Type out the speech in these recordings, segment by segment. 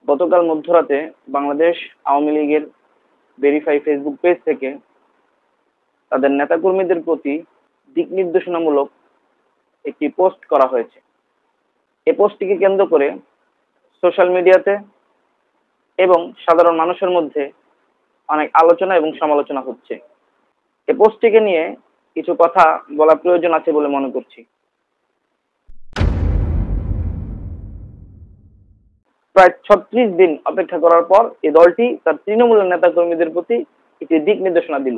গতকাল মধ্যরাতে বাংলাদেশ আওয়ামী লীগের ভেরিফাই ফেসবুক পেজ থেকে তাদের নেতাকর্মীদের প্রতি দিক নির্দেশনামূলক একটি পোস্ট করা হয়েছে। এই পোস্টটিকে কেন্দ্র করে সোশ্যাল মিডিয়াতে এবং সাধারণ মানুষের মধ্যে অনেক আলোচনা এবং সমালোচনা হচ্ছে। এই পোস্টটিকে নিয়ে কিছু কথা বলা প্রয়োজন আছে বলে মনে করছি। প্রায় ৩৬ দিন অপেক্ষা করার পর এই দলটি তার তৃণমূলের নেতাকর্মীদের প্রতি একটি দিক নির্দেশনা দিল।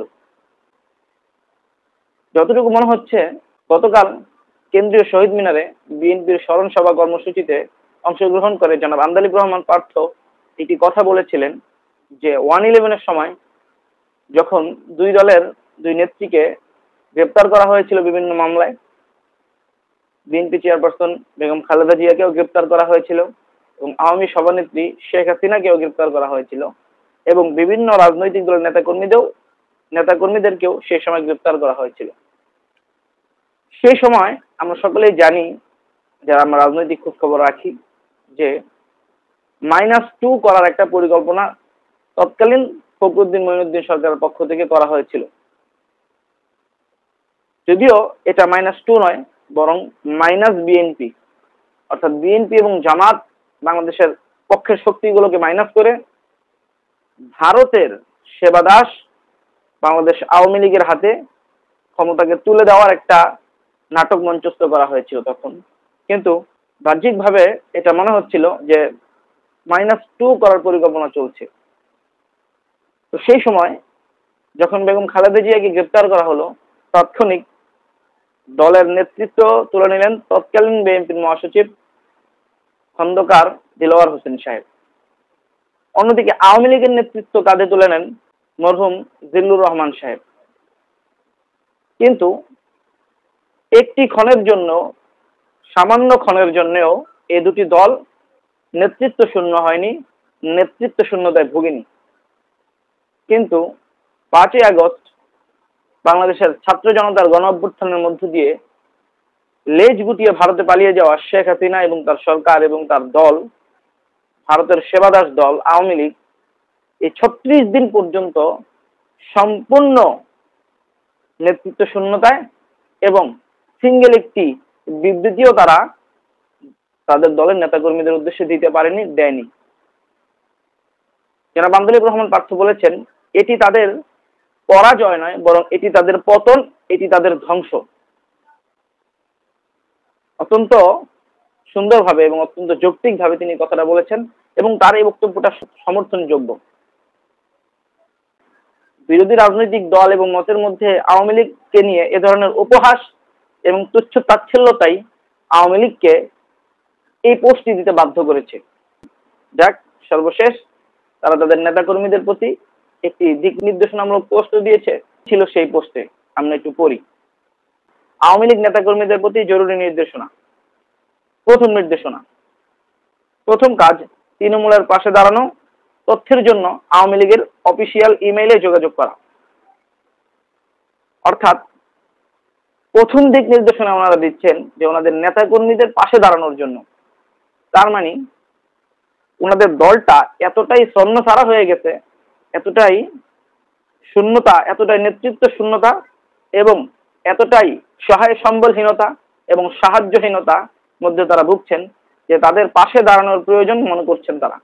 যতটুকু মনে হচ্ছে, গতকাল কেন্দ্রীয় শহীদ মিনারে বিএনপির স্মরণ সভা কর্মসূচিতে অংশগ্রহণ করে জনাব আন্দালিব রহমান পার্থ একটি কথা বলেছিলেন যে 1-11-এর সময় যখন দুই দলের দুই নেত্রীকে গ্রেপ্তার করা হয়েছিল বিভিন্ন মামলায়, বিএনপি চেয়ারপারসন বেগম খালেদা জিয়াকেও গ্রেপ্তার করা হয়েছিল এবং আওয়ামী সভানেত্রী শেখ হাসিনাকেও গ্রেপ্তার করা হয়েছিল এবং বিভিন্ন রাজনৈতিক দলের নেতাকর্মীদেরকেও সেই সময় গ্রেপ্তার করা হয়েছিল। সেই সময় আমরা সকলেই জানি, যারা আমরা রাজনৈতিক খোঁজ খবর রাখি, যে -2 করার একটা পরিকল্পনা তৎকালীন ফখরুদ্দিন মঈনুদ্দিন সরকারের পক্ষ থেকে করা হয়েছিল। যদিও এটা -2 নয়, বরং বিএনপি, অর্থাৎ বিএনপি এবং জামাত বাংলাদেশের পক্ষের শক্তিগুলোকে মাইনাস করে ভারতের সেবাদাস বাংলাদেশ আওয়ামী লীগের হাতে ক্ষমতাকে তুলে দেওয়ার একটা নাটক মঞ্চস্থ করা হয়েছিল তখন। কিন্তু বাহ্যিকভাবে এটা মনে হচ্ছিল যে -2 করার পরিকল্পনা চলছে। তো সেই সময় যখন বেগম খালেদা জিয়াকে গ্রেপ্তার করা হলো, তাৎক্ষণিক দলের নেতৃত্ব তুলে নিলেন তৎকালীন বিএনপির মহাসচিব খন্দকার দিলওয়ার হোসেন সাহেব। অন্যদিকে আওয়ামী লীগের নেতৃত্ব কাঁধে তুলে নেন মরহুম জিল্লুর রহমান সাহেব। কিন্তু একটি ক্ষণের জন্য, সামান্য ক্ষণের জন্যও এই দুটি দল নেতৃত্ব শূন্য হয়নি, নেতৃত্ব শূন্যতায় ভোগেনি। কিন্তু 5ই আগস্ট বাংলাদেশের ছাত্র জনতার গণ অভ্যুত্থানের মধ্য দিয়ে লেজ গুটিয়ে ভারতে পালিয়ে যাওয়া শেখ হাসিনা এবং তার সরকার এবং তার দল, ভারতের সেবাদাস দল আওয়ামী লীগ, এই 36 দিন পর্যন্ত সম্পূর্ণ নেতৃত্ব শূন্যতায় এবং সিঙ্গেল একটি বিবৃতিও তারা তাদের দলের নেতাকর্মীদের উদ্দেশ্যে দিতে পারেনি, দেয়নি। জনাব আন্দালিব রহমান পার্থ বলেছেন, এটি তাদের পরাজয় নয়, বরং এটি তাদের পতন, এটি তাদের ধ্বংস। অত্যন্ত সুন্দরভাবে এবং অত্যন্ত যৌক্তিকভাবে তিনি কথাটা বলেছেন এবং তার এই বক্তব্যটা সমর্থনযোগ্য। বিরোধী রাজনৈতিক দল এবং মতের মধ্যে আওয়ামী লীগকে নিয়ে এ ধরনের উপহাস এবং তুচ্ছ তাচ্ছিল্যতাই আওয়ামী লীগকে এই পোস্টটি দিতে বাধ্য করেছে। যাক, সর্বশেষ তারা তাদের নেতাকর্মীদের প্রতি একটি দিক নির্দেশনামূলক পোস্ট দিয়েছে। ছিল সেই পোস্টে আমরা একটু পড়ি। আওয়ামী লীগ নেতাকর্মীদের প্রতি জরুরি নির্দেশনা। প্রথম নির্দেশনা, প্রথম কাজ, তৃণমূলের পাশে দাঁড়ানো। তথ্যের জন্য আওয়ামী লীগের অফিসিয়াল ইমেইলে যোগাযোগ করা। অর্থাৎ প্রথম দিক নির্দেশনা ওনারা দিচ্ছেন যে ওনাদের নেতাকর্মীদের পাশে দাঁড়ানোর জন্য। তার মানে ওনাদের দলটা এতটাই ছন্নছাড়া হয়ে গেছে, এতটাই শূন্যতা, এতটাই নেতৃত্ব শূন্যতা এবং এতটাই সহায় সম্বলহীনতা এবং সাহায্যহীনতা মধ্যে তারা ভুগছেন যে তাদের পাশে দাঁড়ানোর প্রয়োজন মনে করছেন তারা।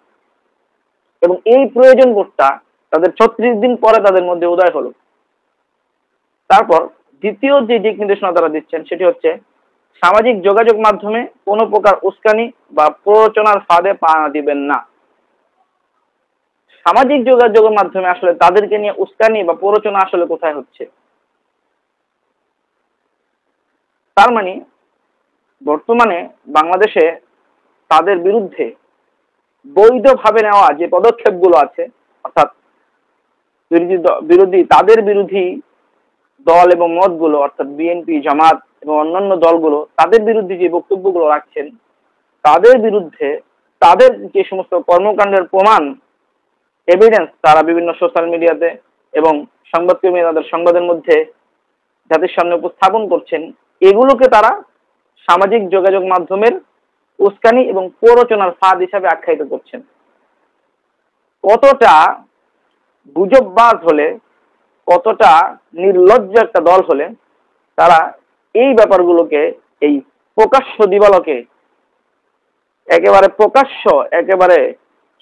এবং এই প্রয়োজন বোধটা তাদের 36 দিন পরে তাদের মধ্যে উদয় হলো। তারপর দ্বিতীয় যে দিক নির্দেশনা তারা দিচ্ছেন সেটি হচ্ছে, সামাজিক যোগাযোগ মাধ্যমে কোনো প্রকার উস্কানি বা প্ররোচনার ফাঁদে পা দিবেন না। সামাজিক যোগাযোগের মাধ্যমে আসলে তাদেরকে নিয়ে উস্কানি বা প্ররোচনা আসলে কোথায় হচ্ছে? তার মানে বর্তমানে বাংলাদেশে তাদের বিরুদ্ধে বৈধভাবে নেওয়া যে পদক্ষেপগুলো আছে, অর্থাৎ তাদের বিরোধী দল এবং মতগুলো, অর্থাৎ বিএনপি, জামাত এবং অন্যান্য দলগুলো তাদের বিরুদ্ধে যে বক্তব্যগুলো রাখছেন, তাদের বিরুদ্ধে তাদের যে সমস্ত কর্মকাণ্ডের প্রমাণ, এভিডেন্স তারা বিভিন্ন সোশ্যাল মিডিয়াতে এবং সংবাদকর্মীরা তাদের সংবাদের মধ্যে জাতির সামনে উপস্থাপন করছেন, এগুলোকে তারা সামাজিক যোগাযোগ মাধ্যমের উস্কানি এবং প্ররোচনার ফাঁদ হিসাবে আখ্যায়িত করছেন। কতটা গুজববাজ হলে, কতটা নির্লজ্জ একটা দল হলে তারা এই ব্যাপারগুলোকে, এই প্রকাশ্য দিবালোকে একেবারে প্রকাশ্য, একেবারে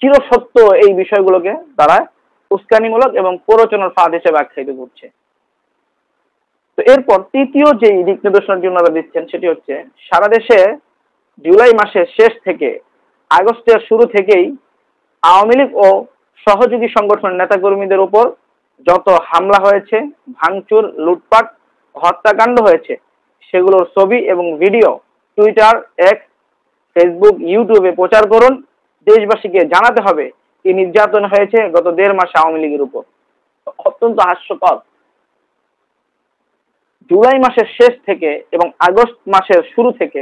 চিরসত্য এই বিষয়গুলোকে তারা উস্কানিমূলক এবং প্ররোচনার ফাঁদ হিসেবে আখ্যায়িত করছে। তো এরপর তৃতীয় যে দিক নির্দেশনাটি ওনারা দিচ্ছেন সেটি হচ্ছে, সারা দেশে জুলাই মাসের শেষ থেকে আগস্টের শুরু থেকেই আওয়ামী লীগ ও সহযোগী সংগঠনের নেতাকর্মীদের উপর যত হামলা হয়েছে, ভাঙচুর, লুটপাট, হত্যাকাণ্ড হয়েছে, সেগুলোর ছবি এবং ভিডিও টুইটার, এক্স, ফেসবুক, ইউটিউবে প্রচার করুন। দেশবাসীকে জানাতে হবে কি নির্যাতন হয়েছে গত 1.5 মাসে আওয়ামী লীগের উপর। অত্যন্ত হাস্যকর, জুলাই মাসের শেষ থেকে এবং আগস্ট মাসের শুরু থেকে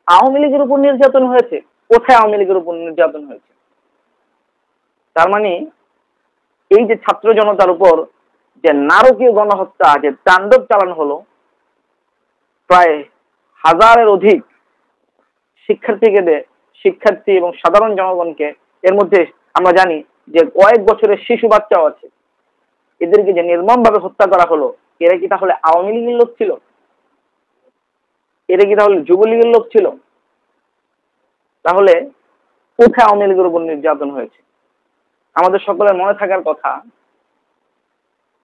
আওয়ামী লীগের উপর নির্যাতন হয়েছে। কোথায় আওয়ামী লীগের উপর নির্যাতন হয়েছে? তার মানে এই যে ছাত্র জনতার উপর যে নারকীয় গণহত্যা, যে তাণ্ডব চালানো হলো, প্রায় 1000-এর অধিক শিক্ষার্থী এবং সাধারণ জনগণকে, এর মধ্যে আমরা জানি যে কয়েক বছরের শিশু বাচ্চাও আছে, এদেরকে যে নির্মম ভাবে হত্যা করা হলো, এরা কি তাহলে আওয়ামী লীগের লোক ছিল? এরা কি তাহলে যুবলীগের লোক ছিল? তাহলে কোথায় আওয়ামী লীগের উপর নির্যাতন হয়েছে? আমাদের সকলের মনে থাকার কথা,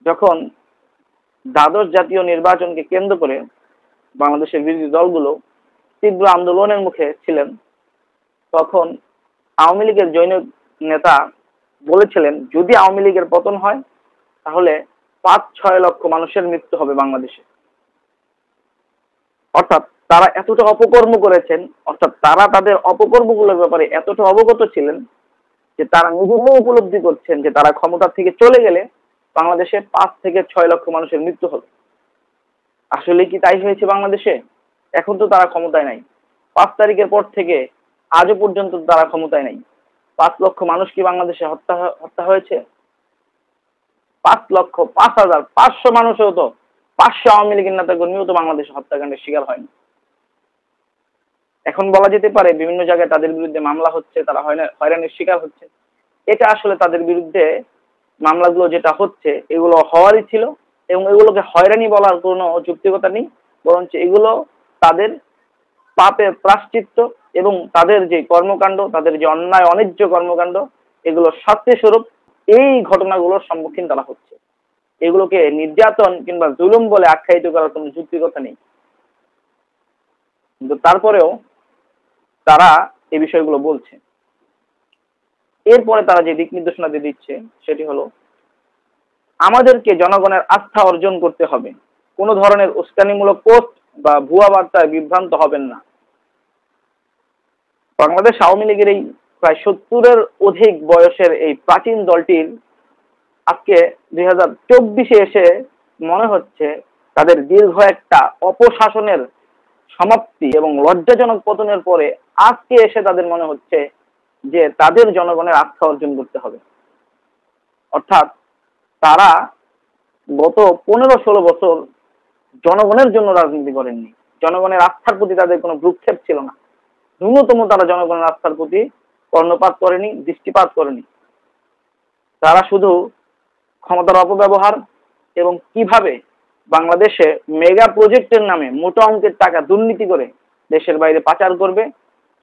যখন দ্বাদশ জাতীয় নির্বাচনকে কেন্দ্র করে বাংলাদেশের বিরোধী দলগুলো তীব্র আন্দোলনের মুখে ছিলেন, তখন আওয়ামী লীগের জনৈক নেতা বলেছিলেন, যদি আওয়ামী লীগের পতন হয় তাহলে 5-6 লক্ষ মানুষের মৃত্যু হবে বাংলাদেশে। অর্থাৎ তারা এতটা অপকর্ম করেছেন, অর্থাৎ তারা তাদের অপকর্মগুলোর ব্যাপারে এতটা অবগত ছিলেন যে তারা নিজেরাও উপলব্ধি করছেন যে তারা ক্ষমতা থেকে চলে গেলে বাংলাদেশে 5-6 লক্ষ মানুষের মৃত্যু হবে। আসলে কি তাই হয়েছে বাংলাদেশে? এখন তো তারা ক্ষমতায় নাই। 5 তারিখের পর থেকে আজও পর্যন্ত তারা ক্ষমতায় নাই। 5 লক্ষ মানুষ কি বাংলাদেশে হত্যা হয়েছে? 5,05,500 মানুষও তো, 500 আওয়ামী লীগের নেতা কর্মীও তো বাংলাদেশে হত্যাকাণ্ডের শিকার হয়নি। এখন বলা যেতে পারে বিভিন্ন জায়গায় তাদের বিরুদ্ধে মামলা হচ্ছে, তারা হয়রানির শিকার হচ্ছে। এটা আসলে তাদের বিরুদ্ধে মামলাগুলো যেটা হচ্ছে, এগুলো হওয়ারই ছিল এবং এগুলোকে হয়রানি বলার কোনো যৌক্তিকতা নেই, বরঞ্চ এগুলো তাদের পাপের প্রায়শ্চিত্ত এবং তাদের যে কর্মকাণ্ড, তাদের যে অন্যায় অন্যায্য কর্মকাণ্ড, এগুলো শাস্তি স্বরূপ এই ঘটনাগুলোর সম্মুখীন তারা হচ্ছে। এগুলোকে নির্যাতন কিংবা জুলুম বলে আখ্যায়িত করার কোনো যৌক্তিকতা নেই। কিন্তু তারপরেও তারা এই বিষয়গুলো বলছে। এরপরে তারা যে দিক নির্দেশনা দিয়ে দিচ্ছে সেটি হলো, আমাদেরকে জনগণের আস্থা অর্জন করতে হবে, কোনো ধরনের উস্কানিমূলক পোস্ট বা ভুয়া বার্তায় বিভ্রান্ত হবেন না। বাংলাদেশ আওয়ামী লীগের এই প্রায় 70-এর অধিক বয়সের এই প্রাচীন দলটির আজকে 2024-এ এসে মনে হচ্ছে তাদের দীর্ঘ একটা অপশাসনের সমাপ্তি এবং লজ্জাজনক পতনের পরে আজকে এসে তাদের মনে হচ্ছে যে তাদের জনগণের আস্থা অর্জন করতে হবে। অর্থাৎ তারা গত 15-16 বছর জনগণের জন্য রাজনীতি করেননি। জনগণের আস্থার প্রতি তাদের কোনো ভ্রুক্ষেপ ছিল না। ন্যূনতম তারা জনগণের আস্থার প্রতি কর্ণপাত করেনি, দৃষ্টিপাত করেনি। তারা শুধু ক্ষমতার অপব্যবহার এবং কিভাবে বাংলাদেশে মেগা প্রজেক্টের নামে মোটা অঙ্কের টাকা দুর্নীতি করে দেশের বাইরে পাচার করবে,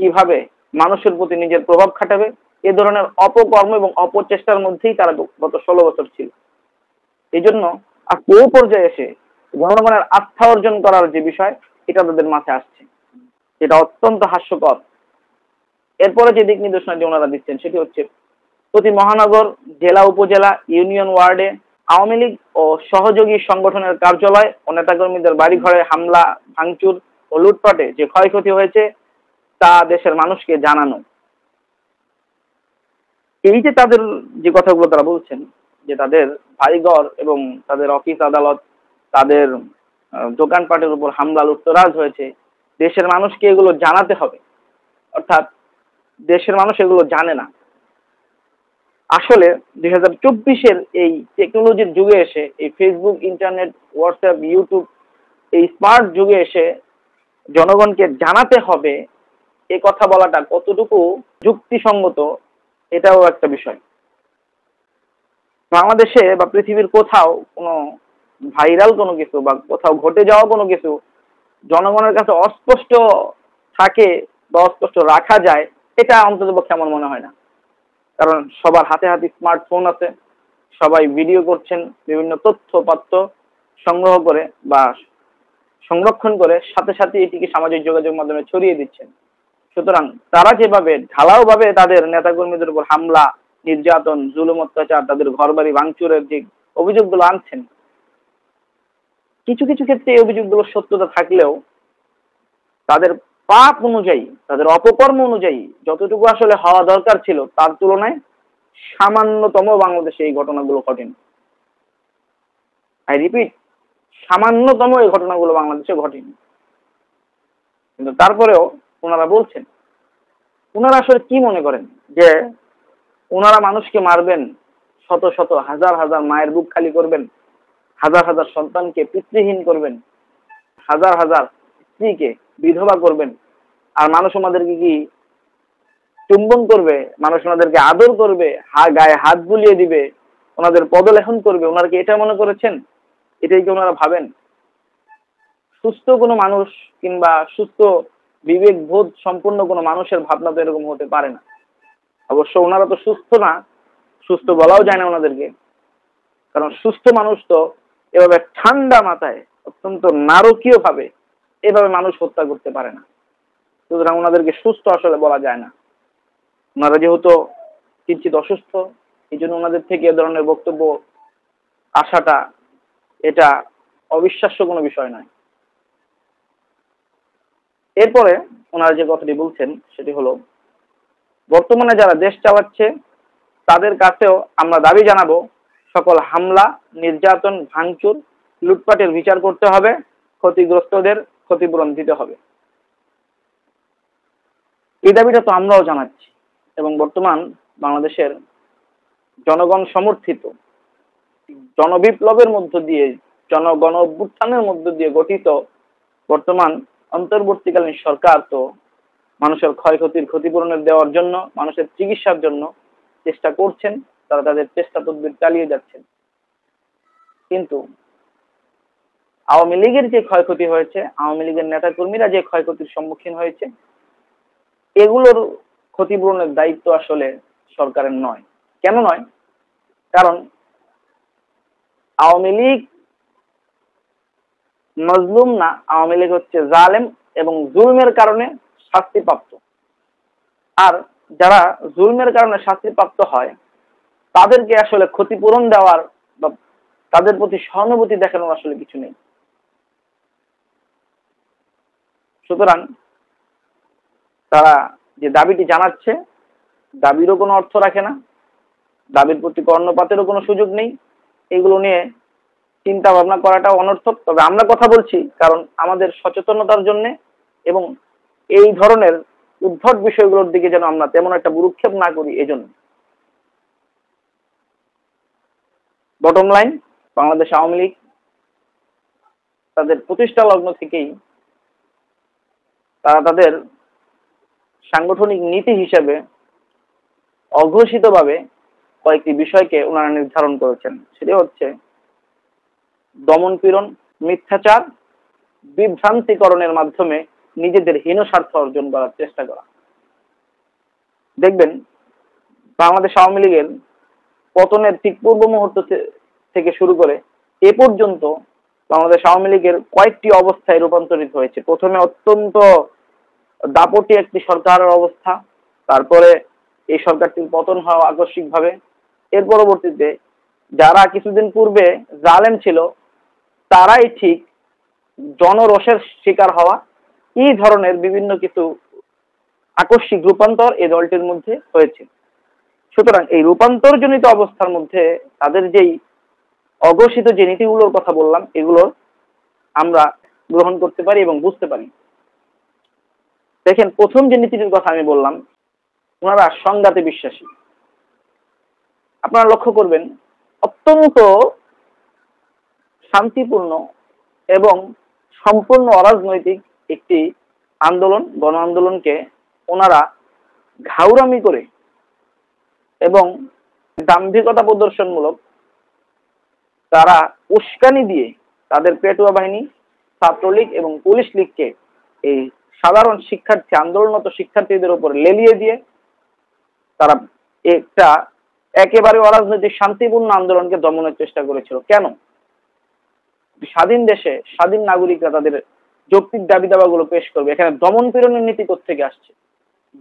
কিভাবে মানুষের প্রতি নিজের প্রভাব খাটাবে, এ ধরনের অপকর্ম এবং অপচেষ্টার মধ্যেই তারা গত 16 বছর ছিল। এই জন্য আজকে এই পর্যায়ে এসে জনগণের আস্থা অর্জন করার যে বিষয়, এটা তাদের মাথায় আসছে, এটা অত্যন্ত হাস্যকর। এরপরে যে দিক নির্দেশনাটি ওনারা দিচ্ছেন সেটি হচ্ছে, প্রতি মহানগর, জেলা, উপজেলা, ইউনিয়ন ওয়ার্ডে আওয়ামী লীগ ও সহযোগী সংগঠনের কার্যালয় ও নেতাকর্মীদের বাড়িঘরে হামলা, ভাঙচুর ও লুটপাটে যে ক্ষয়ক্ষতি হয়েছে তা দেশের মানুষকে জানানো। এই যে তাদের যে কথাগুলো তারা বলছেন, যে তাদের বাড়িঘর এবং তাদের অফিস আদালত, তাদের দোকানপাটের উপর হামলা লুটতরাজ হয়েছে, দেশের মানুষকে এগুলো জানাতে হবে। অর্থাৎ দেশের মানুষ এগুলো জানে না। আসলে 2024-এর এই টেকনোলজির যুগে এসে, এই ফেসবুক, ইন্টারনেট, হোয়াটসঅ্যাপ, ইউটিউব, এই স্মার্ট যুগে এসে জনগণকে জানাতে হবে, এ কথা বলাটা কতটুকু যুক্তিসঙ্গত, এটাও একটা বিষয়। বাংলাদেশে বা পৃথিবীর কোথাও কোনো ভাইরাল কোনো কিছু বা কোথাও ঘটে যাওয়া কোনো কিছু জনগণের কাছে অস্পষ্ট থাকে বা অস্পষ্ট রাখা যায়, এটা অন্ততপক্ষে আমার মনে হয় না। কারণ সবার হাতে হাতে স্মার্টফোন আছে, সবাই ভিডিও করছেন, বিভিন্ন তথ্য পাত্র সংগ্রহ করে বা সংরক্ষণ করে সাথে সাথে এটিকে সামাজিক যোগাযোগ মাধ্যমে ছড়িয়ে দিচ্ছেন। সুতরাং তারা যেভাবে ঢালাও ভাবে তাদের নেতাকর্মীদের উপর হামলা, নির্যাতন, জুলুম, অত্যাচার, তাদের ঘরবাড়ি ভাঙচুরের যে অভিযোগগুলো আনছেন, কিছু কিছু ক্ষেত্রে এই অভিযোগগুলোর সত্যতা থাকলেও তাদের পাপ অনুযায়ী, তাদের অপকর্ম অনুযায়ী যতটুকু আসলে হওয়া দরকার ছিল তার তুলনায় সামান্যতম বাংলাদেশে এই ঘটনাগুলো ঘটেনি। আই রিপিট, সামান্যতম এই ঘটনাগুলো বাংলাদেশে ঘটেনি। কিন্তু তারপরেও ওনারা বলছেন, ওনারা আসলে কি মনে করেন যে ওনারা মানুষকে মারবেন, শত শত হাজার হাজার মায়ের বুক খালি করবেন, হাজার হাজার সন্তানকে পিতৃহীন করবেন, হাজার হাজার স্ত্রীকে বিধবা করবেন, আর মানুষ ওনাদেরকে কি চুম্বন করবে, মানুষ ওনাদেরকে আদর করবে, গায়ে হাত বুলিয়ে দিবে, ওনাদের পদলেখন করবে? ওনারা কি এটা মনে করেছেন? এটাই কি ওনারা ভাবেন? সুস্থ কোনো মানুষ কিংবা সুস্থ বিবেক বোধ সম্পূর্ণ কোনো মানুষের ভাবনা তো এরকম হতে পারে না। অবশ্য ওনারা তো সুস্থ না, সুস্থ বলাও যায় না ওনাদেরকে, কারণ সুস্থ মানুষ তো এভাবে ঠান্ডা মাথায় অত্যন্ত নারকীয় ভাবে এভাবে মানুষ হত্যা করতে পারে না। সুতরাং ওনাদেরকে সুস্থ আসলে বলা যায় না। ওনারা যেহেতু কিঞ্চিত অসুস্থ, এই জন্য ওনাদের থেকে এ ধরনের বক্তব্য আসাটা এটা অবিশ্বাস্য কোনো বিষয় নয়। এরপরে ওনারা যে কথাটি বলছেন সেটি হলো, বর্তমানে যারা দেশ চালাচ্ছে তাদের কাছেও আমরা দাবি জানাবো, সকল হামলা, নির্যাতন, ভাঙচুর, লুটপাটের বিচার করতে হবে, ক্ষতিগ্রস্তদের ক্ষতিপূরণ দিতে হবে। এই দাবিটা তো আমরাও জানাচ্ছি, এবং বর্তমান বাংলাদেশের জনগণ সমর্থিত জনবিপ্লবের মধ্য দিয়ে, জনগণ অভ্যুত্থানের মধ্য দিয়ে গঠিত বর্তমান অন্তর্বর্তীকালীন সরকার তো মানুষের ক্ষয়ক্ষতির ক্ষতিপূরণের দেওয়ার জন্য, মানুষের চিকিৎসার জন্য চেষ্টা করছেন, তারা তাদের চেষ্টা তদবির চালিয়ে যাচ্ছেন। কিন্তু আওয়ামী লীগের যে ক্ষয়ক্ষতি হয়েছে, আওয়ামী লীগের নেতা কর্মীরা যে ক্ষয়ক্ষতির সম্মুখীন হয়েছে, এগুলোর ক্ষতিপূরণের দায়িত্ব আসলে সরকারের নয়। কেন নয়? কারণ আওয়ামী লীগ মজলুম না, আওয়ামী লীগ হচ্ছে জালেম এবং জুলমের কারণে শাস্তিপ্রাপ্ত। আর যারা জুলমের কারণে শাস্তিপ্রাপ্ত হয় তাদেরকে আসলে ক্ষতিপূরণ দেওয়ার বা তাদের প্রতি সহানুভূতি দেখানোর আসলে কিছু নেই। সুতরাং তারা যে দাবিটি জানাচ্ছে, দাবিরও কোনো অর্থ রাখে না, দাবির প্রতি কর্ণপাতেরও কোনো সুযোগ নেই। এগুলো নিয়ে চিন্তা ভাবনা করাটাও অনর্থক। তবে আমরা কথা বলছি কারণ আমাদের সচেতনতার জন্য, এবং এই ধরনের উদ্ভট বিষয়গুলোর দিকে যেন আমরা তেমন একটা ভ্রুক্ষেপ না করি এজন্য। বটম লাইন, বাংলাদেশ আওয়ামী লীগ তাদের প্রতিষ্ঠা লগ্ন থেকেই তারা তাদের সাংগঠনিক নীতি হিসেবে অঘোষিতভাবে কয়েকটি বিষয়কে ওনারা নির্ধারণ করেছেন। সেটি হচ্ছে দমন পীড়ন, মিথ্যাচার, বিভ্রান্তিকরণের মাধ্যমে নিজেদের হীন স্বার্থ অর্জন করার চেষ্টা করা। দেখবেন বাংলাদেশ আওয়ামী লীগের পতনের ঠিক পূর্ব মুহূর্ত থেকে শুরু করে এ পর্যন্ত বাংলাদেশ আওয়ামী লীগের কয়েকটি অবস্থায় রূপান্তরিত হয়েছে। প্রথমে অত্যন্ত দাপটি একটি সরকারের অবস্থা, তারপরে এই সরকারটির পতন হওয়া আকস্মিকভাবে, এর পরবর্তীতে যারা কিছুদিন পূর্বে জালেম ছিল তারাই ঠিক জনরোষের শিকার হওয়া, এই ধরনের বিভিন্ন কিছু আকস্মিক রূপান্তর এই দলটির মধ্যে হয়েছে। সুতরাং এই রূপান্তরজনিত অবস্থার মধ্যে তাদের যেই অঘোষিত যে নীতিগুলোর কথা বললাম, এগুলো আমরা গ্রহণ করতে পারি এবং বুঝতে পারি। দেখেন, প্রথম যে নীতিটির কথা আমি বললাম, ওনারা সংঘাতে বিশ্বাসী। আপনারা লক্ষ্য করবেন অত্যন্ত শান্তিপূর্ণ এবং সম্পূর্ণ অরাজনৈতিক একটি আন্দোলন, গণ আন্দোলনকে ওনারা ঘাউরামি করে এবং দাম্ভিকতা প্রদর্শনমূলক তারা উস্কানি দিয়ে তাদের পেটুয়া বাহিনী, ছাত্রলীগ এবং পুলিশ লীগকে এই সাধারণ শিক্ষার্থী, আন্দোলনরত শিক্ষার্থীদের উপর লেলিয়ে দিয়ে তারা একটা একেবারে অরাজনৈতিক শান্তিপূর্ণ আন্দোলনকে দমনের চেষ্টা করেছিল। কেন? স্বাধীন দেশে স্বাধীন নাগরিকরা তাদের যৌক্তিক দাবি দাবাগুলো পেশ করবে, এখানে দমন পীড়নের নীতি কোত্থেকে আসছে?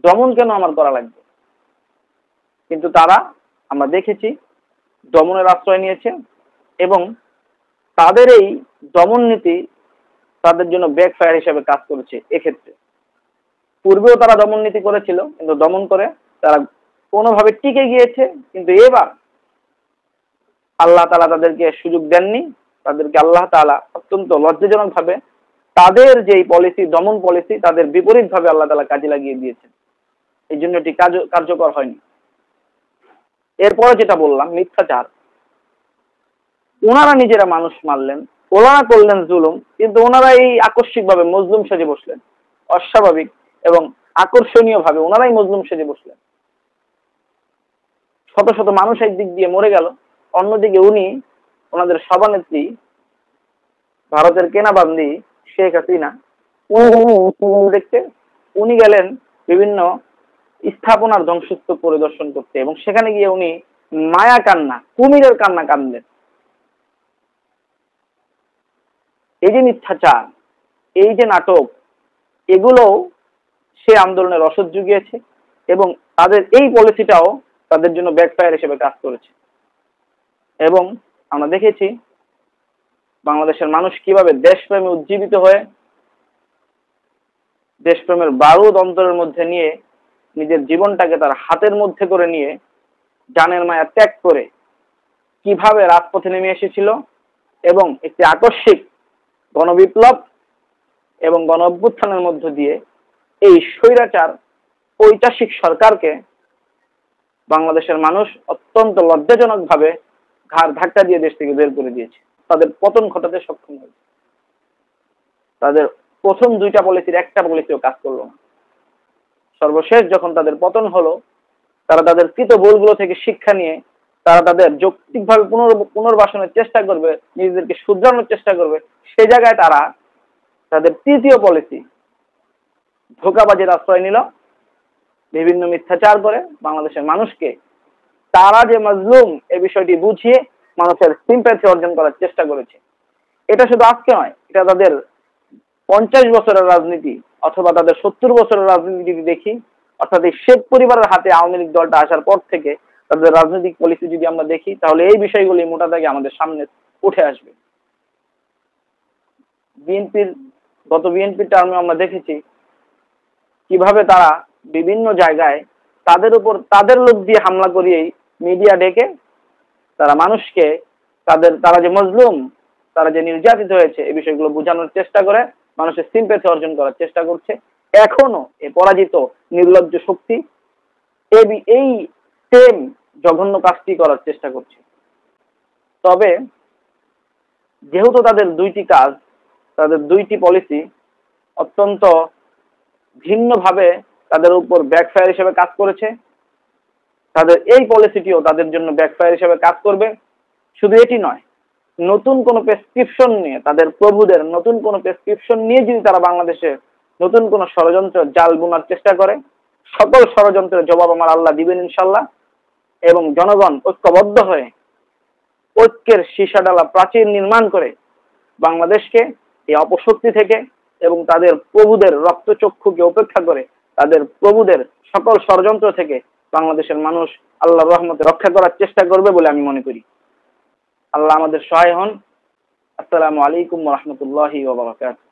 দমন কেন আমার করা লাগবে? কিন্তু তারা, আমরা দেখেছি, দমনের আশ্রয় নিয়েছে এবং তাদের এই দমন নীতি তাদের জন্য ব্যাকফায়ার হিসেবে কাজ করেছে। এক্ষেত্রে পূর্বেও তারা দমন নীতি করেছিল, কিন্তু দমন করে তারা কোনোভাবে টিকে গিয়েছে। কিন্তু এবার আল্লাহ তাআলা তাদেরকে সুযোগ দেননি। তাদেরকে আল্লাহ তাআলা অত্যন্ত লজ্জাজনক ভাবে তাদের যেই পলিসি, দমন পলিসি, তাদের বিপরীত ভাবে আল্লাহ তাআলা কাজে লাগিয়ে দিয়েছেন। এই জন্য এটি কার্যকর হয়নি। এরপরে যেটা বললাম, মিথ্যাচার। ওনারা নিজেরা মানুষ মারলেন, ওনারা করলেন জুলুম, কিন্তু ওনারা এই আকস্মিক ভাবে মজলুম সেজে বসলেন, অস্বাভাবিক এবং আকর্ষণীয় ভাবে ওনারাই মজলুম সেজে বসলেন। শত শত মানুষ একদিক দিয়ে মরে গেল, অন্যদিকে উনি, ওনাদের সভানেত্রী, ভারতের কেনাবান্দি শেখ হাসিনা, দেখতে উনি গেলেন বিভিন্ন স্থাপনার ধ্বংসস্তূপ পরিদর্শন করতে এবং সেখানে গিয়ে উনি মায়া কান্না, কুমিরের কান্না কাঁদলেন। এই যে মিথ্যাচার, এই যে নাটক, এগুলো সে আন্দোলনের রসদ জুগিয়েছে এবং তাদের এই পলিসিটাও তাদের জন্য ব্যাকফায়ার হিসেবে কাজ করেছে। এবং আমরা দেখেছি বাংলাদেশের মানুষ কিভাবে দেশপ্রেমে উজ্জীবিত হয়ে, দেশপ্রেমের বারুদ অন্তরের মধ্যে নিয়ে, নিজের জীবনটাকে তার হাতের মধ্যে করে নিয়ে, জানের মায়া ত্যাগ করে কিভাবে রাজপথে নেমে এসেছিল এবং একটি আকস্মিক গণবিপ্লব এবং গণ অভ্যুত্থানের মধ্য দিয়ে এই স্বৈরাচার ঐতিহাসিক সরকারকে বাংলাদেশের মানুষ অত্যন্ত লজ্জাজনক ভাবে ঘাড় ধাক্কা দিয়ে দেশ থেকে বের করে দিয়েছে। তাদের পতন ঘটাতে সক্ষম হয়েছে। তাদের প্রথম দুইটা পলিসির একটা পলিসিও কাজ করলো না। সর্বশেষ যখন তাদের পতন হলো, তারা তাদের কৃত ভুলগুলো থেকে শিক্ষা নিয়ে তারা তাদের যৌক্তিকভাবে পুনর্বাসনের চেষ্টা করবে, নিজেদেরকে শুধরানোর চেষ্টা করবে। সে জায়গায় তারা তাদের তৃতীয় পলিসি ধোঁকাবাজির আশ্রয় নিল, বিভিন্ন মিথ্যাচার করে বাংলাদেশের মানুষকে তারা যে মজলুম এ বিষয়টি বুঝিয়ে মানুষের সিম্প্যাথি অর্জন করার চেষ্টা করেছে। এটা শুধু আজকে নয়, এটা তাদের 50 বছরের রাজনীতি অথবা তাদের 70 বছরের রাজনীতি যদি দেখি, অর্থাৎ এই শেখ পরিবারের হাতে আওয়ামী লীগ দলটা আসার পর থেকে তাদের রাজনৈতিক পলিসি যদি আমরা দেখি, তাহলে এই বিষয়গুলি মোটা দাগে আমাদের সামনে উঠে আসবে। বিএনপির টার্মে আমরা দেখেছি কিভাবে তারা বিভিন্ন জায়গায় তাদের লোক দিয়ে হামলা করিয়েই মিডিয়া ডেকে তারা মানুষকে তারা যে মজলুম, তারা যে নির্যাতিত হয়েছে এই বিষয়গুলো বোঝানোর চেষ্টা করে, মানুষের সিম্প্যাথি অর্জন করার চেষ্টা করছে। এখনো এই পরাজিত নির্লজ্জ শক্তি এই সেম জঘন্য কাজটি করার চেষ্টা করছে। তবে যেহেতু তাদের দুইটি কাজ, তাদের দুইটি পলিসি অত্যন্ত ভিন্নভাবে তাদের উপর ব্যাকফায়ার হিসেবে কাজ করেছে, তাদের এই পলিসিটিও তাদের জন্য ব্যাকফায়ার হিসেবে কাজ করবে। শুধু এটি নয়, নতুন কোন প্রেসক্রিপশন নিয়ে, তাদের প্রভুদের নতুন কোন প্রেসক্রিপশন নিয়ে যদি তারা বাংলাদেশে নতুন কোন ষড়যন্ত্র জাল বোনার চেষ্টা করে, সকল ষড়যন্ত্রের জবাব আমার আল্লাহ দিবেন ইনশাল্লাহ। এবং জনগণ ঐক্যবদ্ধ হয়ে ঐক্যের সীসাডালা প্রাচীর নির্মাণ করে বাংলাদেশকে এই অপশক্তি থেকে এবং তাদের প্রভুদের রক্তচক্ষুকে উপেক্ষা করে তাদের প্রভুদের সকল ষড়যন্ত্র থেকে বাংলাদেশের মানুষ আল্লাহর রহমতে রক্ষা করার চেষ্টা করবে বলে আমি মনে করি। আল্লাহ আমাদের সহায় হন। আসসালামু আলাইকুম ওয়া রাহমাতুল্লাহি ওয়া বারাকাতুহু।